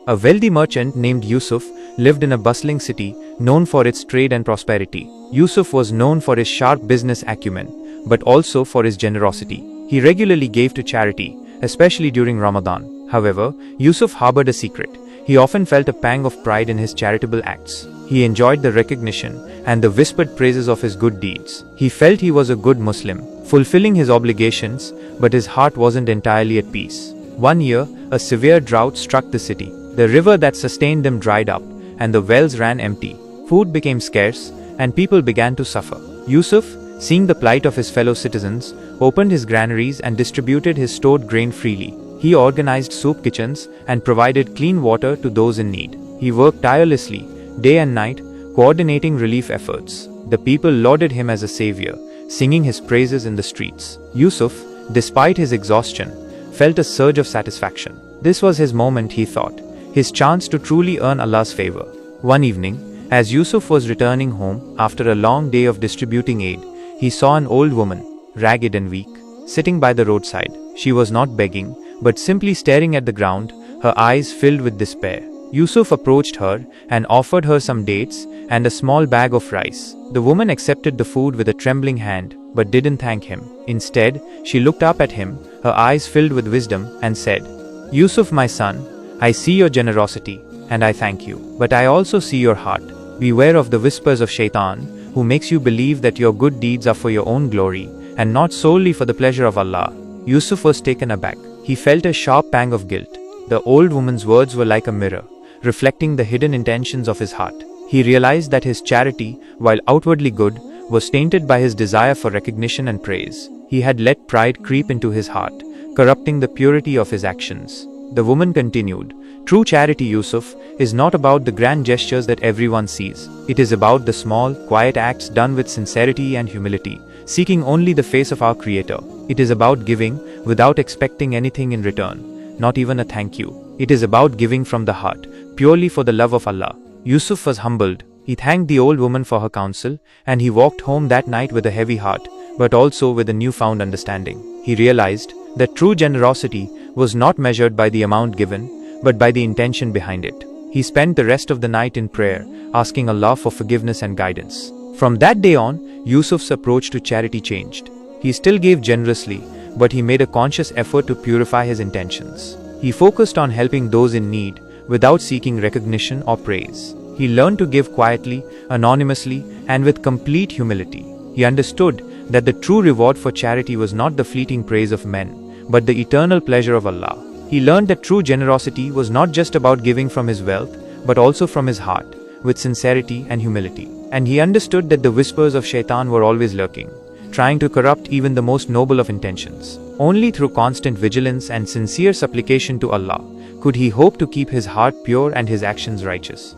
A wealthy merchant named Yusuf lived in a bustling city known for its trade and prosperity. Yusuf was known for his sharp business acumen, but also for his generosity. He regularly gave to charity, especially during Ramadan. However, Yusuf harbored a secret. He often felt a pang of pride in his charitable acts. He enjoyed the recognition and the whispered praises of his good deeds. He felt he was a good Muslim, fulfilling his obligations, but his heart wasn't entirely at peace. One year, a severe drought struck the city. The river that sustained them dried up, and the wells ran empty. Food became scarce, and people began to suffer. Yusuf, seeing the plight of his fellow citizens, opened his granaries and distributed his stored grain freely. He organized soup kitchens and provided clean water to those in need. He worked tirelessly, day and night, coordinating relief efforts. The people lauded him as a savior, singing his praises in the streets. Yusuf, despite his exhaustion, felt a surge of satisfaction. This was his moment, he thought, his chance to truly earn Allah's favor. One evening, as Yusuf was returning home after a long day of distributing aid, he saw an old woman, ragged and weak, sitting by the roadside. She was not begging, but simply staring at the ground, her eyes filled with despair. Yusuf approached her and offered her some dates and a small bag of rice. The woman accepted the food with a trembling hand, but didn't thank him. Instead, she looked up at him, her eyes filled with wisdom, and said, "Yusuf, my son, I see your generosity, and I thank you. But I also see your heart. Beware of the whispers of Shaytan, who makes you believe that your good deeds are for your own glory, and not solely for the pleasure of Allah." Yusuf was taken aback. He felt a sharp pang of guilt. The old woman's words were like a mirror, reflecting the hidden intentions of his heart. He realized that his charity, while outwardly good, was tainted by his desire for recognition and praise. He had let pride creep into his heart, corrupting the purity of his actions. The woman continued, "True charity, Yusuf, is not about the grand gestures that everyone sees. It is about the small, quiet acts done with sincerity and humility, seeking only the face of our Creator. It is about giving without expecting anything in return, not even a thank you. It is about giving from the heart, purely for the love of Allah." Yusuf was humbled. He thanked the old woman for her counsel, and he walked home that night with a heavy heart, but also with a newfound understanding. He realized that true generosity was not measured by the amount given, but by the intention behind it. He spent the rest of the night in prayer, asking Allah for forgiveness and guidance. From that day on, Yusuf's approach to charity changed. He still gave generously, but he made a conscious effort to purify his intentions. He focused on helping those in need, without seeking recognition or praise. He learned to give quietly, anonymously, and with complete humility. He understood that the true reward for charity was not the fleeting praise of men, but the eternal pleasure of Allah. He learned that true generosity was not just about giving from his wealth, but also from his heart, with sincerity and humility. And he understood that the whispers of Shaytan were always lurking, trying to corrupt even the most noble of intentions. Only through constant vigilance and sincere supplication to Allah could he hope to keep his heart pure and his actions righteous.